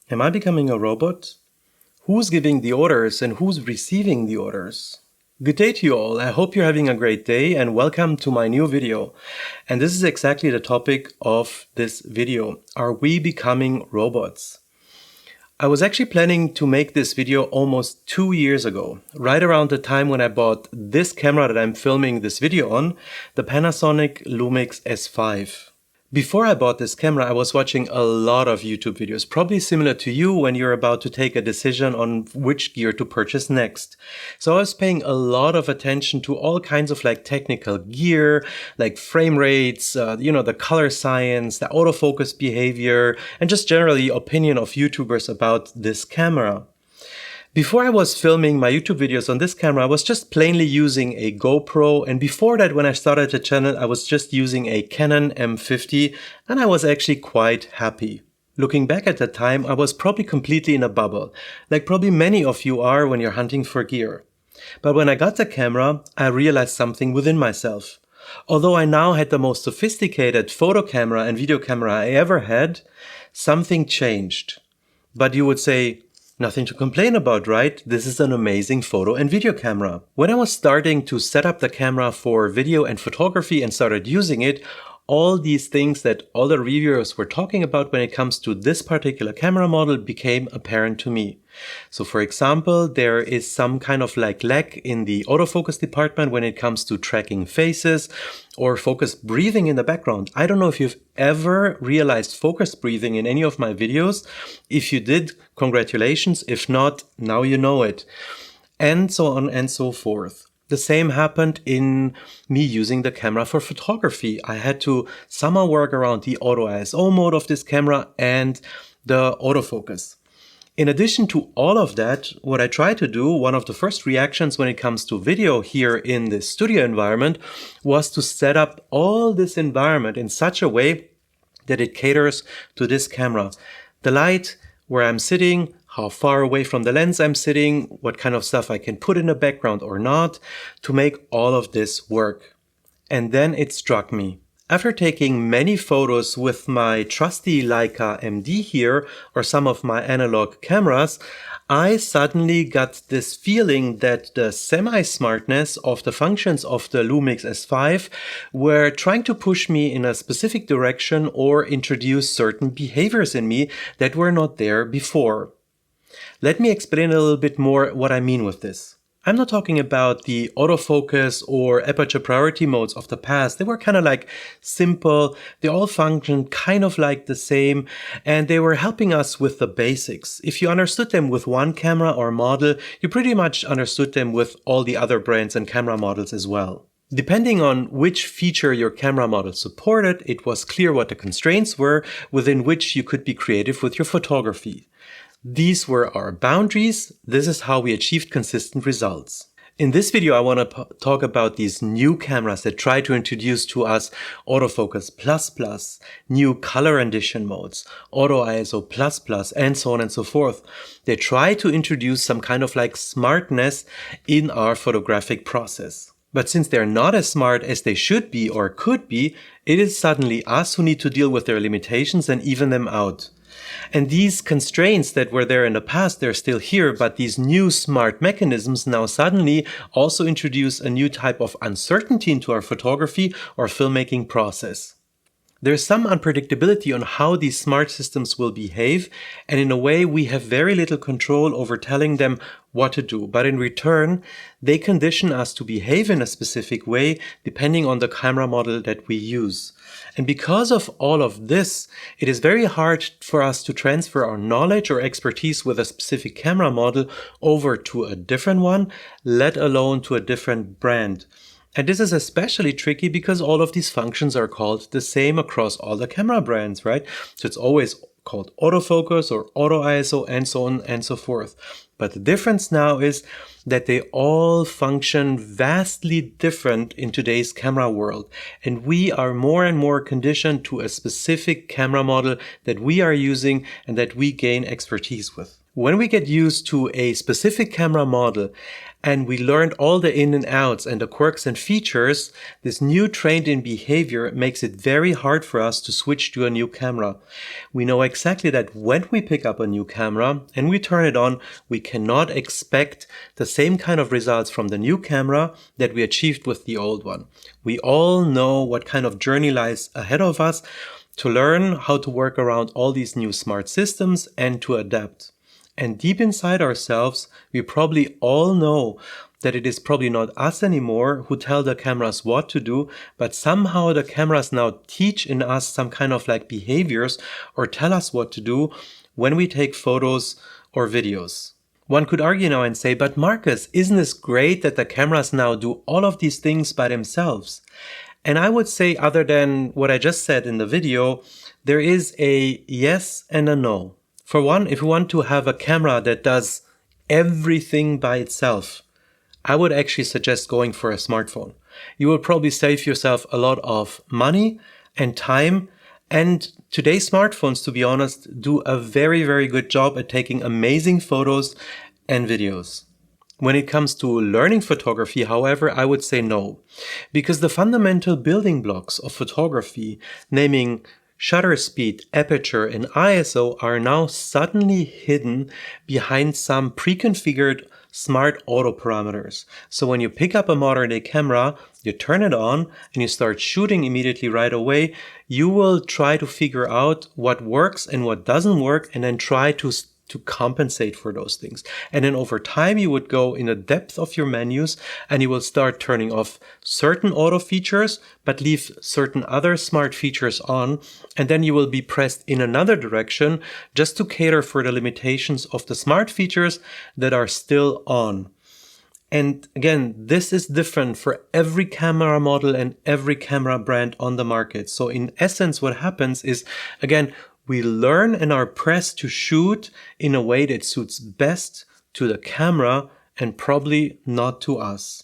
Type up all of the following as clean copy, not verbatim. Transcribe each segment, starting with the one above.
Am I becoming a robot? Who's giving the orders and who's receiving the orders? Good day to you all. I hope you're having a great day and welcome to my new video. And this is exactly the topic of this video. Are we becoming robots? I was actually planning to make this video almost 2 years ago, right around the time when I bought this camera that I'm filming this video on, the Panasonic Lumix S5. Before I bought this camera, I was watching a lot of YouTube videos, probably similar to you when you're about to take a decision on which gear to purchase next. So I was paying a lot of attention to all kinds of technical gear, like frame rates, the color science, the autofocus behavior, and just generally opinion of YouTubers about this camera. Before I was filming my YouTube videos on this camera, I was just plainly using a GoPro, and before that, when I started the channel, I was just using a Canon M50, and I was actually quite happy. Looking back at that time, I was probably completely in a bubble, like probably many of you are when you're hunting for gear. But when I got the camera, I realized something within myself. Although I now had the most sophisticated photo camera and video camera I ever had, something changed. But you would say, nothing to complain about, right? This is an amazing photo and video camera. When I was starting to set up the camera for video and photography and started using it, all these things that all the reviewers were talking about when it comes to this particular camera model became apparent to me. So for example, there is some kind of lag in the autofocus department when it comes to tracking faces or focus breathing in the background. I don't know if you've ever realized focus breathing in any of my videos. If you did, congratulations. If not, now you know it. And so on and so forth. The same happened in me using the camera for photography. I had to somehow work around the auto ISO mode of this camera and the autofocus. In addition to all of that, what I try to do, one of the first reactions when it comes to video here in this studio environment, was to set up all this environment in such a way that it caters to this camera. The light, where I'm sitting, how far away from the lens I'm sitting, what kind of stuff I can put in the background or not, to make all of this work. And then it struck me. After taking many photos with my trusty Leica MD here, or some of my analog cameras, I suddenly got this feeling that the semi-smartness of the functions of the Lumix S5 were trying to push me in a specific direction or introduce certain behaviors in me that were not there before. Let me explain a little bit more what I mean with this. I'm not talking about the autofocus or aperture priority modes of the past. They were kind of simple. They all functioned kind of the same, and they were helping us with the basics. If you understood them with one camera or model, you pretty much understood them with all the other brands and camera models as well. Depending on which feature your camera model supported, it was clear what the constraints were within which you could be creative with your photography. These were our boundaries. This is how we achieved consistent results. In this video, I want to talk about these new cameras that try to introduce to us autofocus plus, new color rendition modes, auto ISO plus, and so on and so forth. They try to introduce some kind of smartness in our photographic process. But since they're not as smart as they should be or could be, it is suddenly us who need to deal with their limitations and even them out. And these constraints that were there in the past, they're still here, but these new smart mechanisms now suddenly also introduce a new type of uncertainty into our photography or filmmaking process. There's some unpredictability on how these smart systems will behave, and in a way we have very little control over telling them what to do. But in return, they condition us to behave in a specific way depending on the camera model that we use. And because of all of this, it is very hard for us to transfer our knowledge or expertise with a specific camera model over to a different one, let alone to a different brand. And this is especially tricky because all of these functions are called the same across all the camera brands, right? So it's always called autofocus or auto ISO and so on and so forth. But the difference now is that they all function vastly different in today's camera world. And we are more and more conditioned to a specific camera model that we are using and that we gain expertise with. When we get used to a specific camera model and we learned all the in and outs and the quirks and features, this new trained-in behavior makes it very hard for us to switch to a new camera. We know exactly that when we pick up a new camera and we turn it on, we cannot expect the same kind of results from the new camera that we achieved with the old one. We all know what kind of journey lies ahead of us to learn how to work around all these new smart systems and to adapt. And deep inside ourselves, we probably all know that it is probably not us anymore who tell the cameras what to do, but somehow the cameras now teach in us some kind of like behaviors or tell us what to do when we take photos or videos. One could argue now and say, but Marcus, isn't this great that the cameras now do all of these things by themselves? And I would say, other than what I just said in the video, there is a yes and a no. For one, if you want to have a camera that does everything by itself, I would actually suggest going for a smartphone. You will probably save yourself a lot of money and time. And today's smartphones, to be honest, do a very, very good job at taking amazing photos and videos. When it comes to learning photography, however, I would say no. Because the fundamental building blocks of photography, naming shutter speed, aperture, and ISO, are now suddenly hidden behind some pre-configured smart auto parameters. So when you pick up a modern day camera, you turn it on and you start shooting immediately right away, you will try to figure out what works and what doesn't work and then try to compensate for those things. And then over time, you would go in the depth of your menus and you will start turning off certain auto features, but leave certain other smart features on. And then you will be pressed in another direction just to cater for the limitations of the smart features that are still on. And again, this is different for every camera model and every camera brand on the market. So in essence, what happens is, again, we learn and are pressed to shoot in a way that suits best to the camera and probably not to us.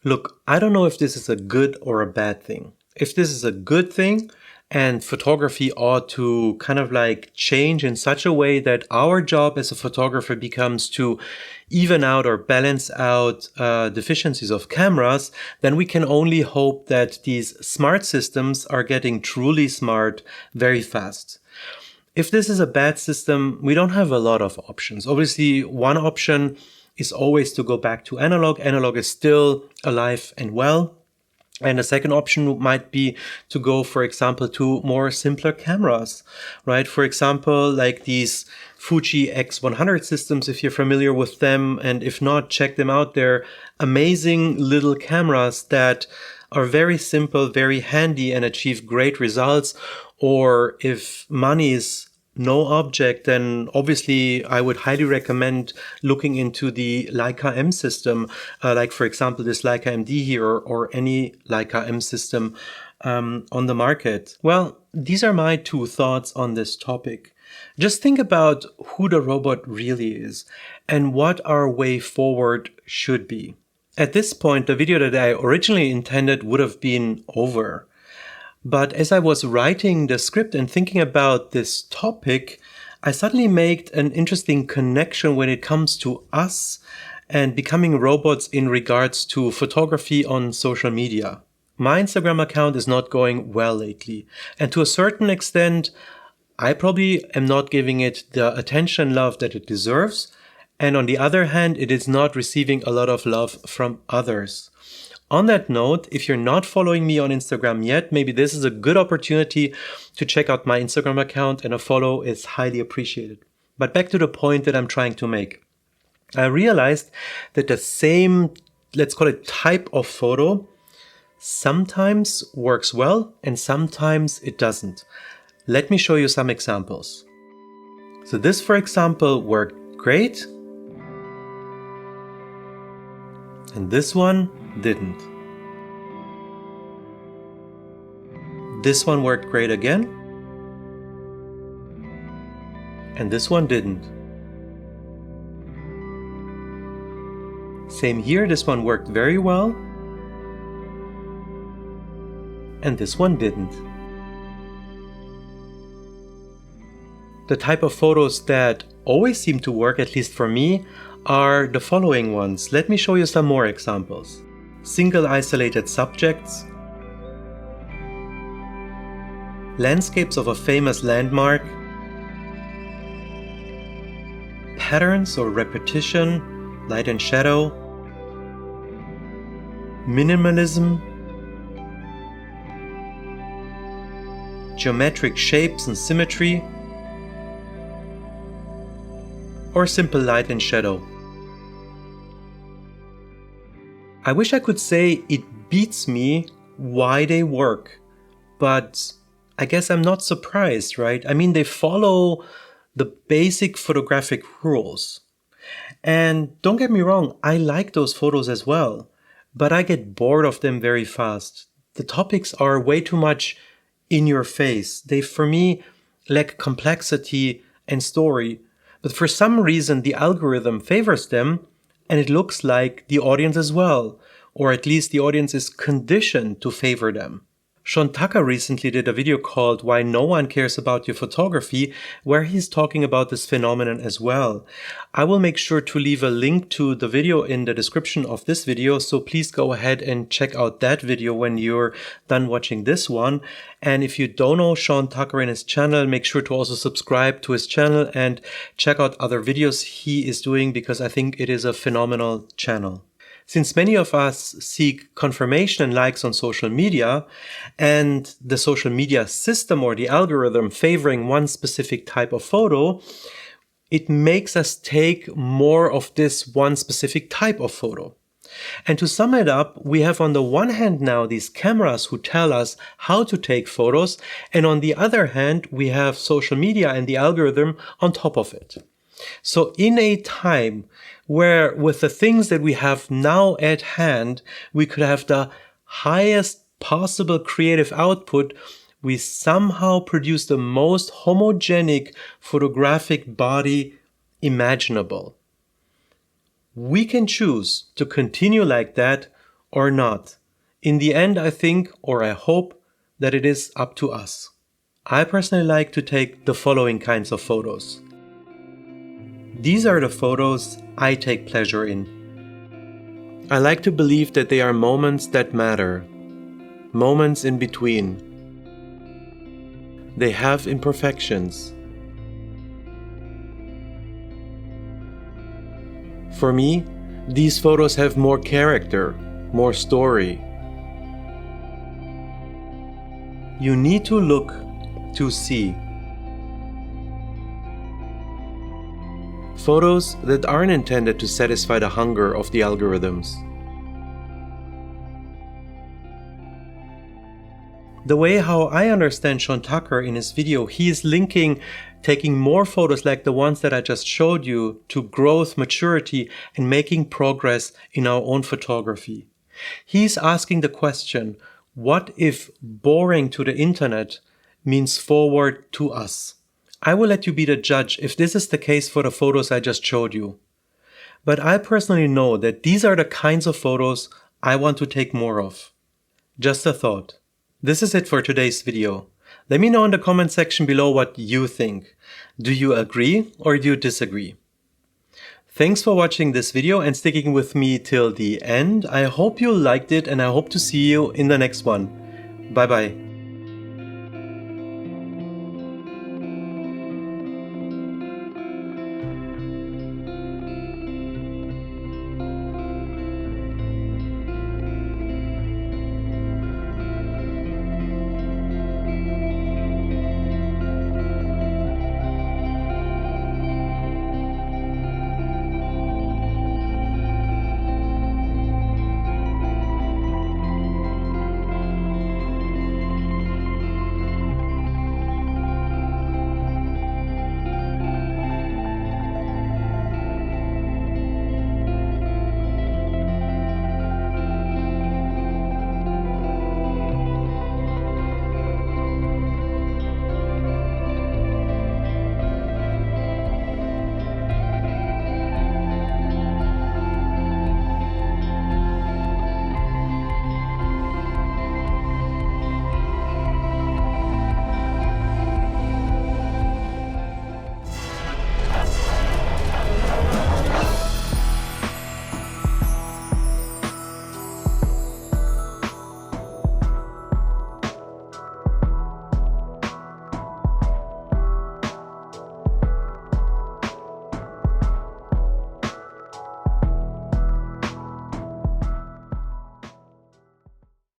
Look, I don't know if this is a good or a bad thing. If this is a good thing and photography ought to kind of like change in such a way that our job as a photographer becomes to even out or balance out deficiencies of cameras, then we can only hope that these smart systems are getting truly smart very fast. If this is a bad system, we don't have a lot of options. Obviously, one option is always to go back to analog. Analog is still alive and well. And the second option might be to go, for example, to more simpler cameras, right? For example, like these Fuji X100 systems, if you're familiar with them. And if not, check them out. They're amazing little cameras that are very simple, very handy, and achieve great results. Or if money is no object, then obviously I would highly recommend looking into the Leica M system, like for example this Leica MD here or any Leica M system on the market. Well, these are my two thoughts on this topic. Just think about who the robot really is and what our way forward should be. At this point, the video that I originally intended would have been over. But as I was writing the script and thinking about this topic, I suddenly made an interesting connection when it comes to us and becoming robots in regards to photography on social media. My Instagram account is not going well lately, and to a certain extent, I probably am not giving it the attention and love that it deserves, and on the other hand, it is not receiving a lot of love from others. On that note, if you're not following me on Instagram yet, maybe this is a good opportunity to check out my Instagram account, and a follow is highly appreciated. But back to the point that I'm trying to make. I realized that the same, let's call it type of photo, sometimes works well and sometimes it doesn't. Let me show you some examples. So this, for example, worked great. And this one didn't. This one worked great again. And this one didn't. Same here, this one worked very well. And this one didn't. The type of photos that always seem to work, at least for me, are the following ones. Let me show you some more examples. Single isolated subjects, landscapes of a famous landmark, patterns or repetition, light and shadow, minimalism, geometric shapes and symmetry, or simple light and shadow. I wish I could say it beats me why they work, but I guess I'm not surprised, right? I mean, they follow the basic photographic rules. And don't get me wrong, I like those photos as well, but I get bored of them very fast. The topics are way too much in your face. They, for me, lack complexity and story. But for some reason, the algorithm favors them, and it looks like the audience as well, or at least the audience is conditioned to favor them. Sean Tucker recently did a video called Why No One Cares About Your Photography, where he's talking about this phenomenon as well. I will make sure to leave a link to the video in the description of this video, so please go ahead and check out that video when you're done watching this one. And if you don't know Sean Tucker and his channel, make sure to also subscribe to his channel and check out other videos he is doing, because I think it is a phenomenal channel. Since many of us seek confirmation and likes on social media, and the social media system or the algorithm favoring one specific type of photo, it makes us take more of this one specific type of photo. And to sum it up, we have on the one hand now these cameras who tell us how to take photos, and on the other hand, we have social media and the algorithm on top of it. So in a time where with the things that we have now at hand, we could have the highest possible creative output, we somehow produce the most homogenic photographic body imaginable. We can choose to continue like that or not. In the end, I think, or I hope, that it is up to us. I personally like to take the following kinds of photos. These are the photos I take pleasure in. I like to believe that they are moments that matter, moments in between. They have imperfections. For me, these photos have more character, more story. You need to look to see. Photos that aren't intended to satisfy the hunger of the algorithms. The way how I understand Sean Tucker in his video, he is linking taking more photos like the ones that I just showed you to growth, maturity, and making progress in our own photography. He's asking the question, what if boring to the internet means forward to us? I will let you be the judge if this is the case for the photos I just showed you. But I personally know that these are the kinds of photos I want to take more of. Just a thought. This is it for today's video. Let me know in the comment section below what you think. Do you agree or do you disagree? Thanks for watching this video and sticking with me till the end. I hope you liked it and I hope to see you in the next one. Bye bye.